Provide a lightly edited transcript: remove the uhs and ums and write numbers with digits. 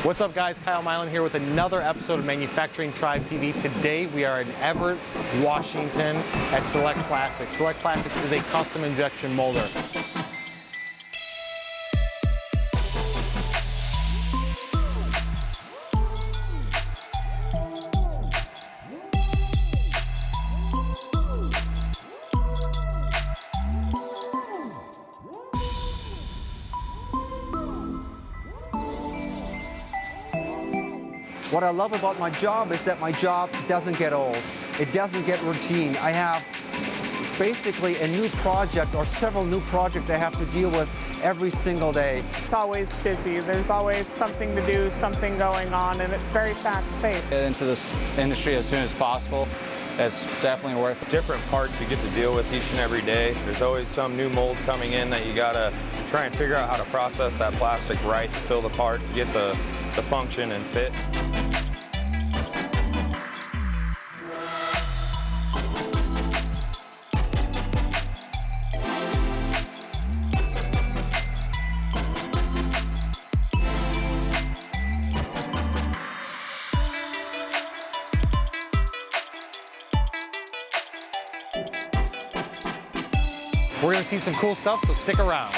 What's up guys, Kyle Milan here with another episode of Manufacturing Tribe TV. Today we are in Everett, Washington at SEA-LECT Plastics. SEA-LECT Plastics is a custom injection molder. What I love about my job is that my job doesn't get old. It doesn't get routine. I have basically a new project or several new projects I have to deal with every single day. It's always busy. There's always something to do, something going on, and it's very fast-paced. Get into this industry as soon as possible. It's definitely worth it. Different parts you get to deal with each and every day. There's always some new molds coming in that you gotta try and figure out how to process that plastic right to fill the part to get the function and fit. We're gonna see some cool stuff, so stick around.